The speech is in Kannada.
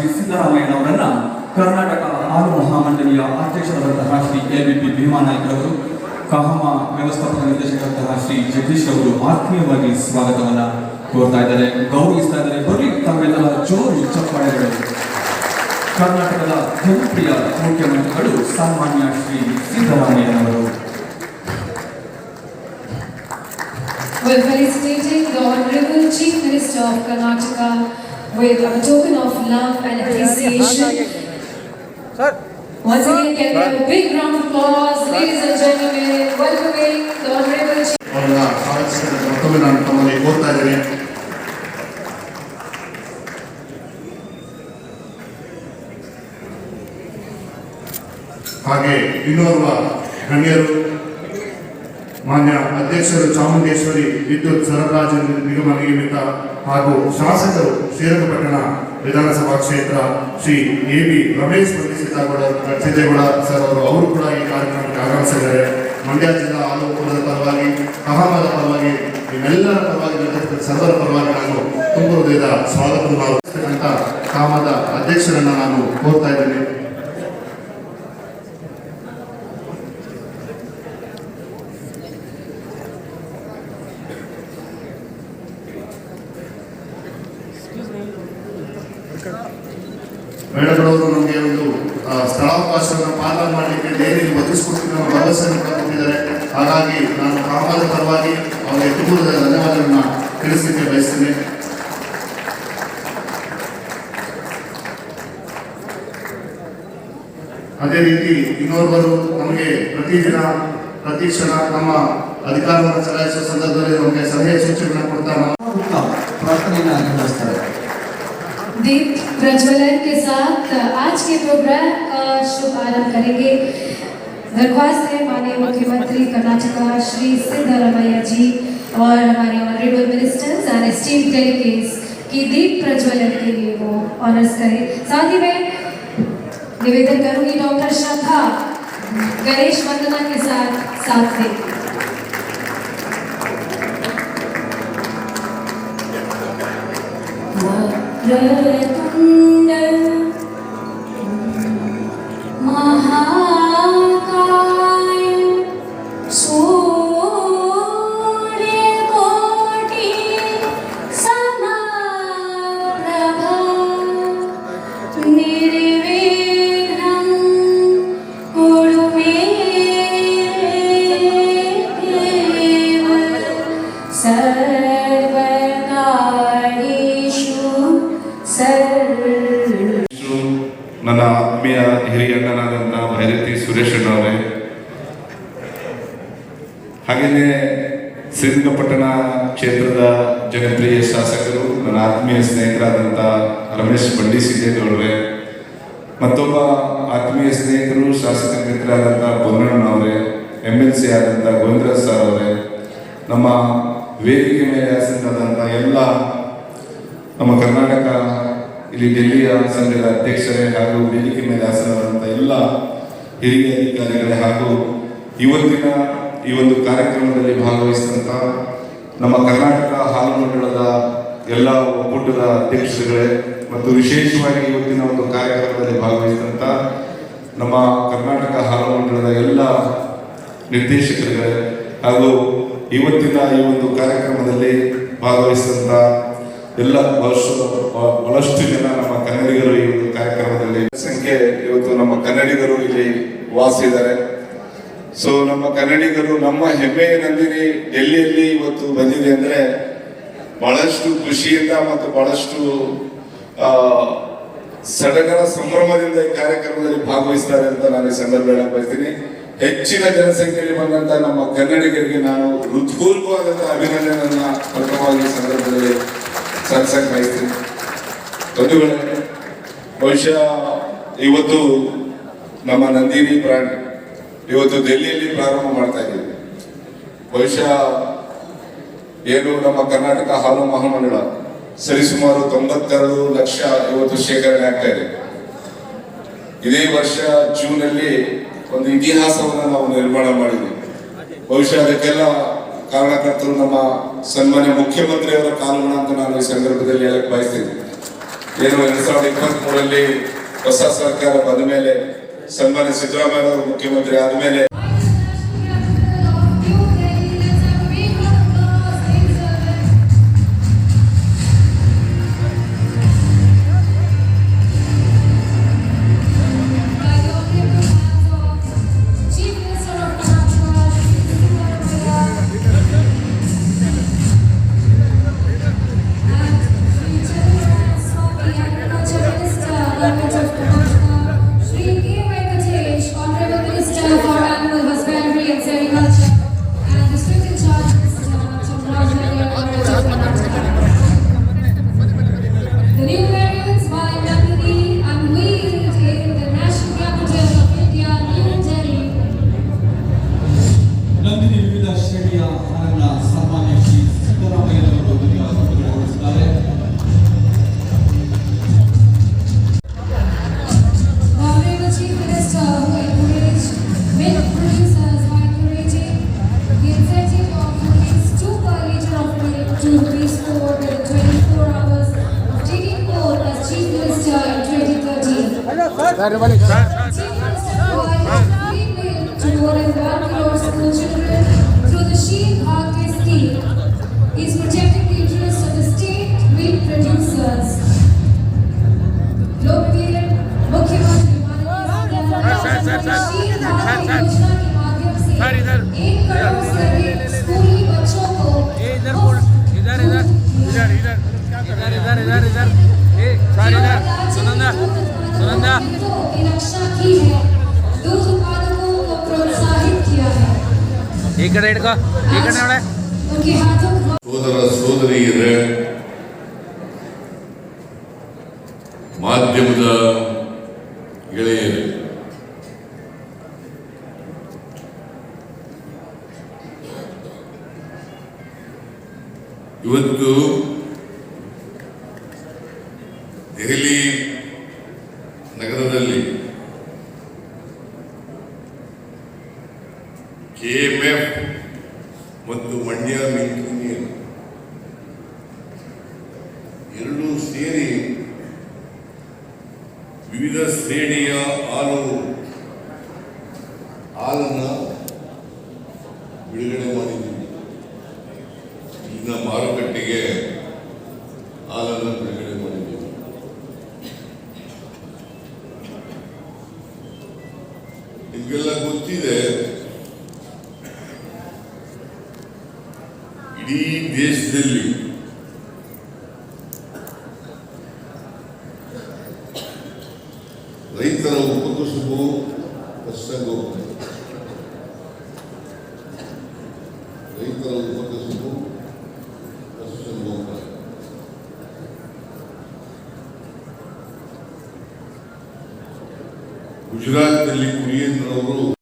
ಶ್ರೀ ಸಿದ್ದರಾಮಯ್ಯನವರನ್ನ ಕರ್ನಾಟಕ ಹಾಲು ಮಹಾಮಂಡಳಿಯ ಅಧ್ಯಕ್ಷರಾದಂತಹ ಶ್ರೀ LVP ಭೀಮಾನಾಯ್ಕರವರು, ಕಹಮ ವ್ಯವಸ್ಥಾಪಕ ನಿರ್ದೇಶಕರಾದಂತಹ ಶ್ರೀ ಜಗದೀಶ್ ಅವರು ಆತ್ಮೀಯವಾಗಿ ಸ್ವಾಗತವನ್ನ ಕೋರ್ತಾ ಇದ್ದಾರೆ, ಗೌರವಿಸ್ತಾ ಇದ್ದಾರೆ. ಬರೀ ತಮ್ಮೆಲ್ಲರ ಜೋರು ಚಪ್ಪಾಳೆಗಳು. ಕರ್ನಾಟಕದ ಜನಪ್ರಿಯ ಮುಖ್ಯಮಂತ್ರಿಗಳು ಸನ್ಮಾನ್ಯ ಶ್ರೀ ಸಿದ್ದರಾಮಯ್ಯನವರು. Well, felicitating the Honorable Chief Minister of Karnataka with a token of love and appreciation. Sir. Once again, can we have a big round of applause, ladies and gentlemen, welcoming the Honorable Chief. ಹಾಗೆ ಇನ್ನೋರ್ವ ಗಣ್ಯರು ಮಾನ್ಯ ಅಧ್ಯಕ್ಷರು ಚಾಮುಂಡೇಶ್ವರಿ ವಿದ್ಯುತ್ ಸರಬರಾಜು ನಿಗಮ ನಿಯಮಿತ ಹಾಗೂ ಶಾಸಕರು ಶ್ರೀರಂಗಪಟ್ಟಣ ವಿಧಾನಸಭಾ ಕ್ಷೇತ್ರ ಶ್ರೀ AB ರಮೇಶ್ ಸಿದ್ದೇಗೌಡ ಸರ್ ಅವರು ಕೂಡ ಈ ಕಾರ್ಯಕ್ರಮಕ್ಕೆ ಆಗಮಿಸಿದ್ದಾರೆ. ಮಂಡ್ಯ ಜಿಲ್ಲಾ ಹಾಲು ಒಕ್ಕೂಟದ ಪರವಾಗಿ, ಕಹಮದ ಪರವಾಗಿ, ಇವೆಲ್ಲರ ಪರವಾಗಿ ಸರ್ವರ ಪರವಾಗಿ ನಾನು ತುಂಬ ಹೃದಯದ ಸ್ವಾಗತವನ್ನು ಭಾವಿಸ್ತಕ್ಕಂಥ ಕಹಮದ ಅಧ್ಯಕ್ಷರನ್ನು ನಾನು ಕೋರ್ತಾ ಇದ್ದೇನೆ. ಮೇಡಮ್ರವರು ನಮಗೆ ಒಂದು ಸ್ಥಳಾವಕಾಶವನ್ನು ಪಾಲನೆ ಮಾಡಲಿಕ್ಕೆ ಡೈರಿಯಲ್ಲಿ ಒದಗಿಸಿಕೊಟ್ಟು ನಮ್ಮ ಭರವಸೆಯನ್ನು ಕೊಟ್ಟಿದ್ದಾರೆ. ಹಾಗಾಗಿ ನಾನು ಕಾಮದ ಪರವಾಗಿ ಅವರಿಗೆ ತುಂಬ ಧನ್ಯವಾದಗಳನ್ನು ತಿಳಿಸಲಿಕ್ಕೆ ಬಯಸ್ತೇನೆ. ಅದೇ ರೀತಿ ಇನ್ನೋರ್ವರು ನಮಗೆ ಪ್ರತಿದಿನ ಪ್ರತಿ ಕ್ಷಣ ನಮ್ಮ ಅಧಿಕಾರವನ್ನು ಚಲಾಯಿಸುವ ಸಂದರ್ಭದಲ್ಲಿ ನಮಗೆ ಸಲಹೆ ಸೂಚನೆಗಳನ್ನು ಕೊಡ್ತಾ ಪ್ರಾರ್ಥನೆಯನ್ನು ನಿರ್ವಹಿಸ್ತಾರೆ. दीप प्रज्वलन के साथ आज के प्रोग्राम का शुभारंभ करेंगे. दरख्वास्त है माननीय मुख्यमंत्री कर्नाटका श्री सिद्धरामैया जी और हमारे honourable ministers and esteemed delegates की दीप प्रज्वलन के लिए वो ऑनर्स करें. साथ ही में निवेदन करूंगी डॉक्टर श्रद्धा गणेश वंदना के साथ में वक्रतुंड महाकाय सूर्यकोटि समप्रभा निर्विघ्नं कुरु मे देव ನನ್ನ ಆತ್ಮೀಯ ಹಿರಿಯ ಅಣ್ಣನಾದಂಥ ಭೈರತಿ ಸುರೇಶ್ ಅಣ್ಣವರೇ, ಹಾಗೆಯೇ ಶ್ರೀರಂಗಪಟ್ಟಣ ಕ್ಷೇತ್ರದ ಜನಪ್ರಿಯ ಶಾಸಕರು, ನನ್ನ ಆತ್ಮೀಯ ಸ್ನೇಹಿತರಾದಂಥ ರಮೇಶ್ ಸಿದ್ದೇಗೌಡರೇ, ಮತ್ತೊಬ್ಬ ಆತ್ಮೀಯ ಸ್ನೇಹಿತರು ಶಾಸಕ ಮಿತ್ರರಾದಂಥ ಪೊನ್ನಣ್ಣನವರೇ, MLC ಆದಂಥ ಗೋವಿಂದರಾಜ್ ಸರ್ ಅವರೇ, ನಮ್ಮ ವೇದಿಕೆ ಮೇಲೆ ಆಸೀನರಾದಂಥ ಎಲ್ಲ ನಮ್ಮ ಕರ್ನಾಟಕ ಇಲ್ಲಿ ಡೆಲ್ಲಿಯ ಸಂಘದ ಅಧ್ಯಕ್ಷರೇ ಹಾಗೂ ವೇದಿಕೆ ಮೇಲೆ ಆಸೀನರಾದಂಥ ಎಲ್ಲ ಹಿರಿಯ ಅಧಿಕಾರಿಗಳೇ ಹಾಗೂ ಇವತ್ತಿನ ಈ ಒಂದು ಕಾರ್ಯಕ್ರಮದಲ್ಲಿ ಭಾಗವಹಿಸಿದಂಥ ನಮ್ಮ ಕರ್ನಾಟಕ ಹಾಲು ಮಂಡಳದ ಎಲ್ಲ ಒಕ್ಕೂಟದ ಅಧ್ಯಕ್ಷರುಗಳೇ ಮತ್ತು ವಿಶೇಷವಾಗಿ ಇವತ್ತಿನ ಒಂದು ಕಾರ್ಯಕ್ರಮದಲ್ಲಿ ಭಾಗವಹಿಸಿದಂಥ ನಮ್ಮ ಕರ್ನಾಟಕ ಹಾಲು ಮಂಡಳದ ಎಲ್ಲ ನಿರ್ದೇಶಕರುಗಳೇ ಹಾಗೂ ಇವತ್ತಿನ ಈ ಒಂದು ಕಾರ್ಯಕ್ರಮದಲ್ಲಿ ಭಾಗವಹಿಸಿದಂಥ ಎಲ್ಲ ಬಹಳಷ್ಟು ಜನ ನಮ್ಮ ಕನ್ನಡಿಗರು ಈ ಒಂದು ಕಾರ್ಯಕ್ರಮದಲ್ಲಿ ಸಂಖ್ಯೆ ಇವತ್ತು ನಮ್ಮ ಕನ್ನಡಿಗರು ಇಲ್ಲಿ ವಾಸಿದ್ದಾರೆ. ಸೊ ನಮ್ಮ ಕನ್ನಡಿಗರು ನಮ್ಮ ಹೆಮ್ಮೆಯ ನಂದಿನಿ ಡೆಲ್ಲಿಯಲ್ಲಿ ಇವತ್ತು ಬಂದಿದೆ ಅಂದ್ರೆ ಬಹಳಷ್ಟು ಖುಷಿಯಿಂದ ಮತ್ತು ಬಹಳಷ್ಟು ಸಡಗರ ಸಂಭ್ರಮದಿಂದ ಈ ಕಾರ್ಯಕ್ರಮದಲ್ಲಿ ಭಾಗವಹಿಸ್ತಾರೆ ಅಂತ ನಾನು ಈ ಸಂದರ್ಭದಲ್ಲಿ ಬಯಸ್ತೀನಿ. ಹೆಚ್ಚಿನ ಜನಸಂಖ್ಯೆಯಲ್ಲಿ ಬಂದಂತ ನಮ್ಮ ಕನ್ನಡಿಗರಿಗೆ ನಾನು ಹೃತ್ಪೂರ್ವಕವಾದಂತಹ ಅಭಿನಂದನೆಯನ್ನ ಪ್ರಥಮವಾಗಿ ಈ ಸಂದರ್ಭದಲ್ಲಿ ಸಲ್ಲಿಸಕ್ಕೆ ಬಯಸ್ತೀನಿ. ಬಂಧುಗಳೇ, ಬಹುಶಃ ಇವತ್ತು ನಮ್ಮ ನಂದಿನಿ ಬ್ರ್ಯಾಂಡ್ ಇವತ್ತು ದೆಹಲಿಯಲ್ಲಿ ಪ್ರಾರಂಭ ಮಾಡ್ತಾ ಇದ್ದೀವಿ. ಬಹುಶಃ ಏನು ನಮ್ಮ ಕರ್ನಾಟಕ ಹಾಲು ಮಹಾಮಂಡಳ ಸರಿಸುಮಾರು 92 ಲಕ್ಷ ಇವತ್ತು ಶೇಖರಣೆ ಆಗ್ತಾ ಇದೆ. ಇದೇ ವರ್ಷ ಜೂನ್ ಅಲ್ಲಿ ಒಂದು ಇತಿಹಾಸವನ್ನು ನಾವು ನಿರ್ಮಾಣ ಮಾಡಿದ್ವಿ. ಬಹುಶಃ ಅದಕ್ಕೆಲ್ಲ ಕಾರಣಕರ್ತರು ನಮ್ಮ ಸನ್ಮಾನ್ಯ ಮುಖ್ಯಮಂತ್ರಿಯವರ ಕಾರಣ ಅಂತ ನಾನು ಈ ಸಂದರ್ಭದಲ್ಲಿ ಹೇಳಕ್ ಬಯಸ್ತೀನಿ. ಏನು 2023 ಹೊಸ ಸರ್ಕಾರ ಬಂದ ಮೇಲೆ ಸನ್ಮಾನ್ಯ ಸಿದ್ದರಾಮಯ್ಯ ಅವರು ಮುಖ್ಯಮಂತ್ರಿ ಆದಮೇಲೆ ನಂದಿನಿ ವಿವಿಧ ಶ್ರೇಣಿಯ ಹಣಗಳ ಸನ್ಮಾನ್ಯ ಶ್ರೀ ಸಿದ್ದರಾಮಯ್ಯನವರು ಬಿಡುಗಡೆಗೊಳಿಸಿದ್ದಾರೆ. Honorable Chief Minister, who encouraged milk producers by encouraging the incentive of ₹2 per litre of milk to ₹4 within 24 hours of taking oath as Chief Minister in 2013. Chief Minister provided free milk to more than 1 crore school children through the Sheep Bhagya scheme. He is protecting the interests of the state milk producers. लोकप्रिय मुख्यमंत्री माननीय शील भाग्य योजना के माध्यम से 1 करोड़ से अधिक स्कूली बच्चों को की रक्षा की है, दूध उत्पादकों को प्रोत्साहित किया है। उनके हाथों ಸೋದರ ಸೋದರಿಯರೇ, ಮಾಧ್ಯಮದ ಗೆಳೆಯರೇ, ಇವತ್ತು ದೆಹಲಿ ನಗರದಲ್ಲಿ ಕೆಎಂಎಫ್ ಮತ್ತು ಮಂಡ್ಯ ಮಿಲ್ಕ್ ಯೂನಿಯನ್ ಎರಡೂ ಸೇರಿ ವಿವಿಧ ಶ್ರೇಣಿಯ ಹಾಲನ್ನು ಬಿಡುಗಡೆ ಮಾಡಿದ್ದೀವಿ. ಈಗ ಮಾರುಕಟ್ಟೆಗೆ ಹಾಲನ್ನು ಬಿಡುಗಡೆ ಮಾಡಿದ್ದೀವಿ. ನಿಮಗೆಲ್ಲ ಗೊತ್ತಿದೆ, ಇಡೀ ದೇಶದಲ್ಲಿ ರೈತರ ಉಪಕಸುಬು ಪಶುಸಂಗೋಪನೆ, ರೈತರ ಉಪಕಸುಬು ಪಶುಸಂಗೋಪನೆ ಗುಜರಾತ್ನಲ್ಲಿ ಕುರಿಯನ್ನವರು